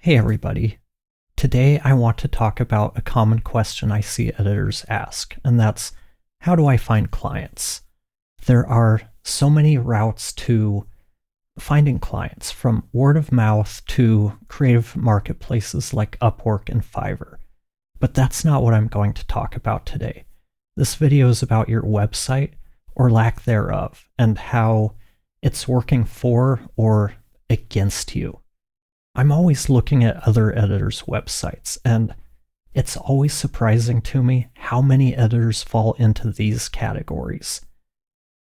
Hey everybody. Today I want to talk about a common question I see editors ask, and that's, how do I find clients? There are so many routes to finding clients, from word of mouth to creative marketplaces like Upwork and Fiverr. But that's not what I'm going to talk about today. This video is about your website, or lack thereof, and how it's working for or against you. I'm always looking at other editors' websites, and it's always surprising to me how many editors fall into these categories.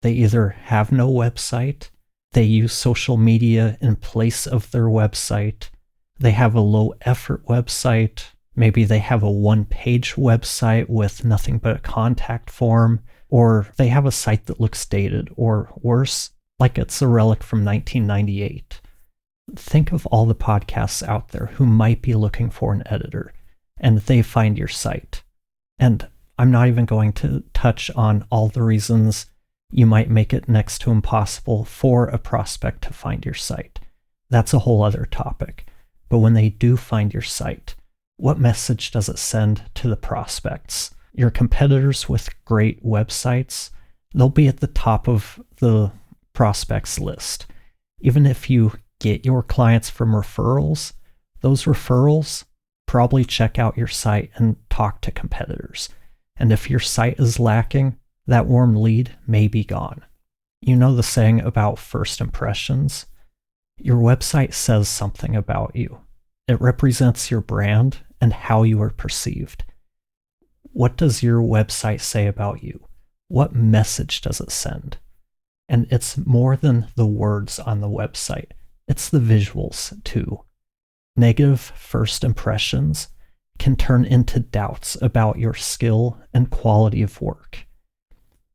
They either have no website, they use social media in place of their website, they have a low-effort website, maybe they have a one-page website with nothing but a contact form, or they have a site that looks dated, or worse, like it's a relic from 1998. Think of all the podcasts out there who might be looking for an editor, and they find your site. And I'm not even going to touch on all the reasons you might make it next to impossible for a prospect to find your site. That's a whole other topic. But when they do find your site, what message does it send to the prospects? Your competitors with great websites, they'll be at the top of the prospects list. Even if you get your clients from referrals, those referrals probably check out your site and talk to competitors. And if your site is lacking, that warm lead may be gone. You know the saying about first impressions? Your website says something about you. It represents your brand and how you are perceived. What does your website say about you? What message does it send? And it's more than the words on the website. It's the visuals, too. Negative first impressions can turn into doubts about your skill and quality of work.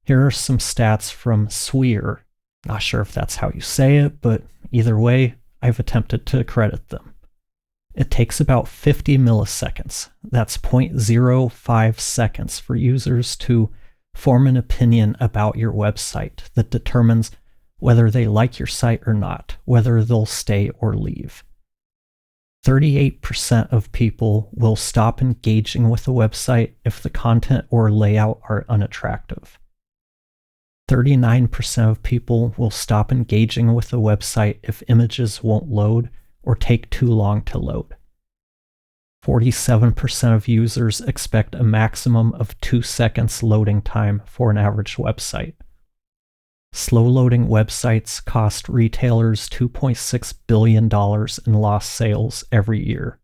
Here are some stats from SWIR. Not sure if that's how you say it, but either way, I've attempted to credit them. It takes about 50 milliseconds, that's 0.05 seconds, for users to form an opinion about your website that determines whether they like your site or not, whether they'll stay or leave. 38% of people will stop engaging with the website if the content or layout are unattractive. 39% of people will stop engaging with the website if images won't load or take too long to load. 47% of users expect a maximum of 2 seconds loading time for an average website. Slow-loading websites cost retailers $2.6 billion in lost sales every year.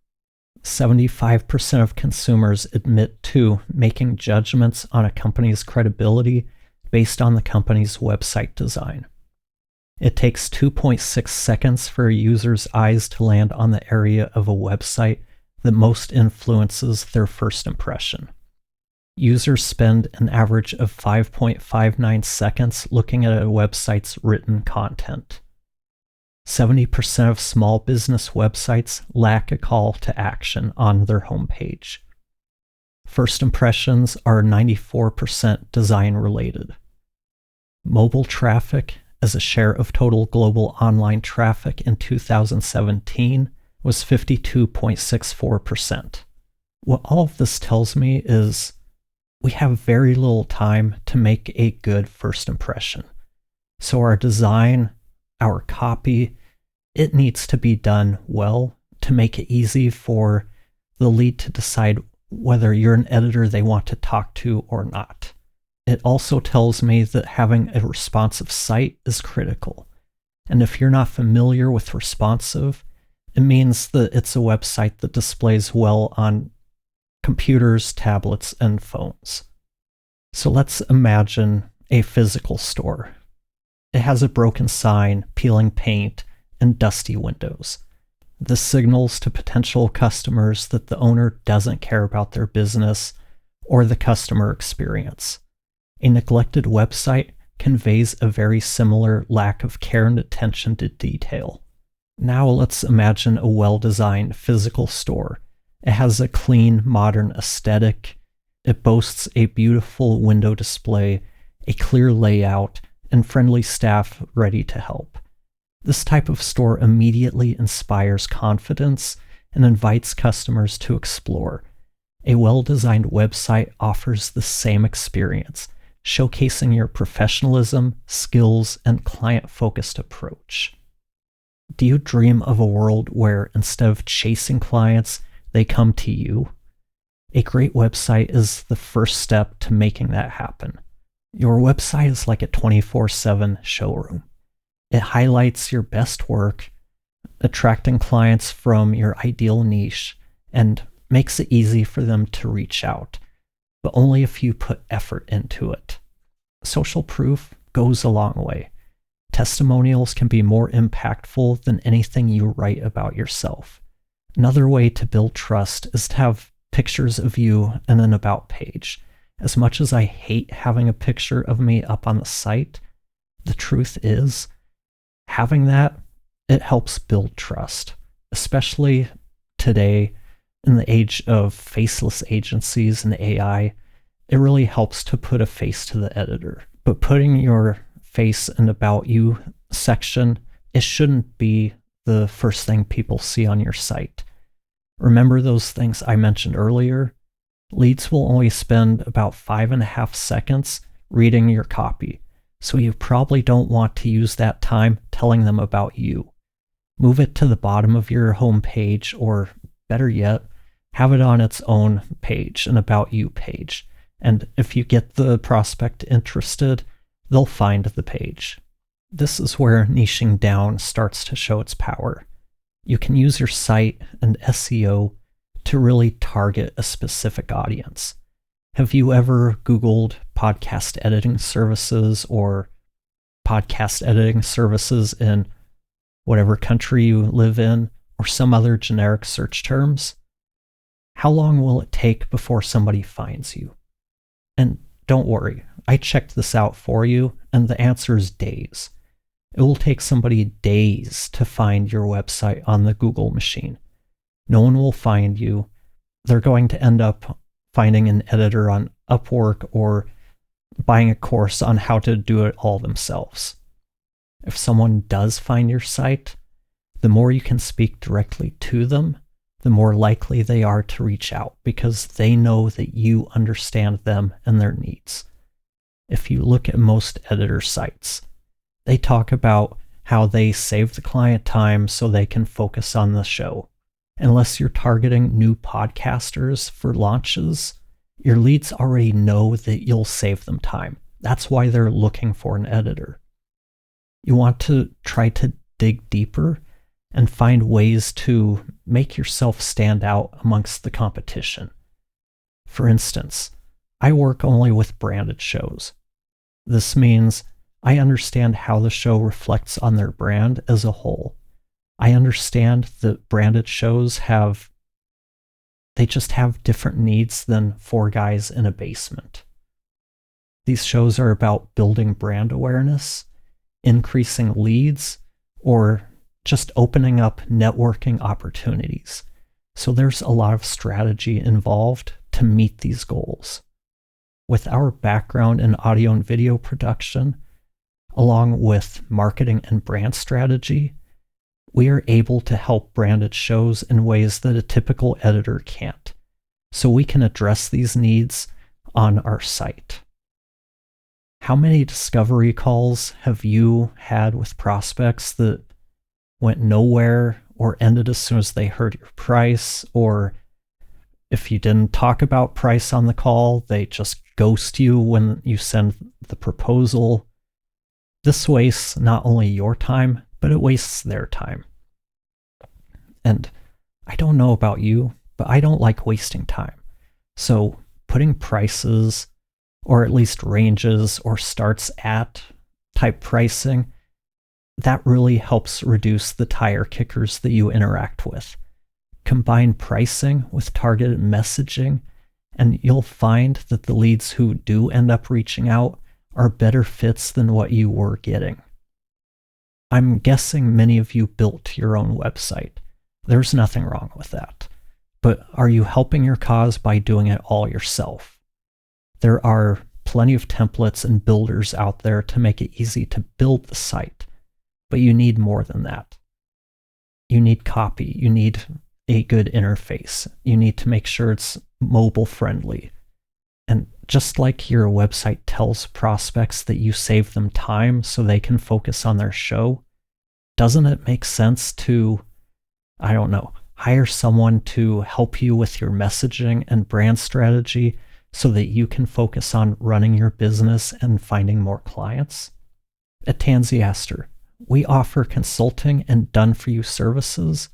75% of consumers admit to making judgments on a company's credibility based on the company's website design. It takes 2.6 seconds for a user's eyes to land on the area of a website that most influences their first impression. Users spend an average of 5.59 seconds looking at a website's written content. 70% of small business websites lack a call to action on their homepage. First impressions are 94% design related. Mobile traffic as a share of total global online traffic in 2017 was 52.64%. What all of this tells me is we have very little time to make a good first impression. So our design, our copy, it needs to be done well to make it easy for the lead to decide whether you're an editor they want to talk to or not. It also tells me that having a responsive site is critical. And if you're not familiar with responsive, it means that it's a website that displays well on computers, tablets, and phones. So let's imagine a physical store. It has a broken sign, peeling paint, and dusty windows. This signals to potential customers that the owner doesn't care about their business or the customer experience. A neglected website conveys a very similar lack of care and attention to detail. Now let's imagine a well-designed physical store. It has a clean, modern aesthetic. It boasts a beautiful window display, a clear layout, and friendly staff ready to help. This type of store immediately inspires confidence and invites customers to explore. A well-designed website offers the same experience, showcasing your professionalism, skills, and client-focused approach. Do you dream of a world where instead of chasing clients, they come to you? A great website is the first step to making that happen. Your website is like a 24/7 showroom. It highlights your best work, attracting clients from your ideal niche, and makes it easy for them to reach out, but only if you put effort into it. Social proof goes a long way. Testimonials can be more impactful than anything you write about yourself. Another way to build trust is to have pictures of you in an about page. As much as I hate having a picture of me up on the site, the truth is, having that, it helps build trust, especially today in the age of faceless agencies and AI. It really helps to put a face to the editor. But putting your face in About You section, it shouldn't be the first thing people see on your site. Remember those things I mentioned earlier? Leads will only spend about 5.5 seconds reading your copy, so you probably don't want to use that time telling them about you. Move it to the bottom of your home page, or better yet, have it on its own page, an About You page. And if you get the prospect interested, they'll find the page. This is where niching down starts to show its power. You can use your site and SEO to really target a specific audience. Have you ever Googled podcast editing services or podcast editing services in whatever country you live in, or some other generic search terms? How long will it take before somebody finds you? And don't worry, I checked this out for you, and the answer is days. It will take somebody days to find your website on the Google machine. No one will find you. They're going to end up finding an editor on Upwork or buying a course on how to do it all themselves. If someone does find your site, the more you can speak directly to them, the more likely they are to reach out because they know that you understand them and their needs. If you look at most editor sites, they talk about how they save the client time so they can focus on the show. Unless you're targeting new podcasters for launches, your leads already know that you'll save them time. That's why they're looking for an editor. You want to try to dig deeper and find ways to make yourself stand out amongst the competition. For instance, I work only with branded shows. This means I understand how the show reflects on their brand as a whole. I understand that branded shows just have different needs than Four Guys in a Basement. These shows are about building brand awareness, increasing leads, or just opening up networking opportunities. So there's a lot of strategy involved to meet these goals. With our background in audio and video production, along with marketing and brand strategy, we are able to help branded shows in ways that a typical editor can't. So we can address these needs on our site. How many discovery calls have you had with prospects that went nowhere or ended as soon as they heard your price? Or if you didn't talk about price on the call, they just ghost you when you send the proposal. This wastes not only your time, but it wastes their time. And I don't know about you, but I don't like wasting time. So putting prices, or at least ranges or starts at type pricing, that really helps reduce the tire kickers that you interact with. Combine pricing with targeted messaging, and you'll find that the leads who do end up reaching out are better fits than what you were getting. I'm guessing many of you built your own website. There's nothing wrong with that. But are you helping your cause by doing it all yourself? There are plenty of templates and builders out there to make it easy to build the site, but you need more than that. You need copy, you need a good interface. You need to make sure it's mobile friendly. And just like your website tells prospects that you save them time so they can focus on their show, doesn't it make sense to, I don't know, hire someone to help you with your messaging and brand strategy so that you can focus on running your business and finding more clients? At Tansy Aster, we offer consulting and done-for-you services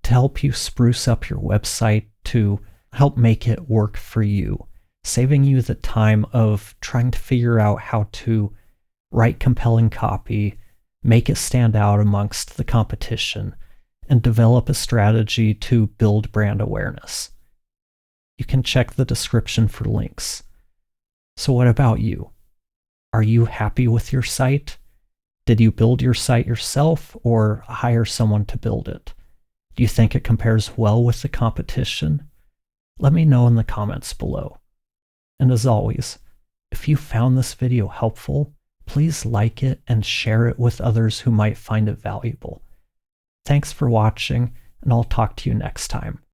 to help you spruce up your website, to help make it work for you, saving you the time of trying to figure out how to write compelling copy, make it stand out amongst the competition, and develop a strategy to build brand awareness. You can check the description for links. So what about you? Are you happy with your site? Did you build your site yourself or hire someone to build it? Do you think it compares well with the competition? Let me know in the comments below. And as always, if you found this video helpful, please like it and share it with others who might find it valuable. Thanks for watching, and I'll talk to you next time.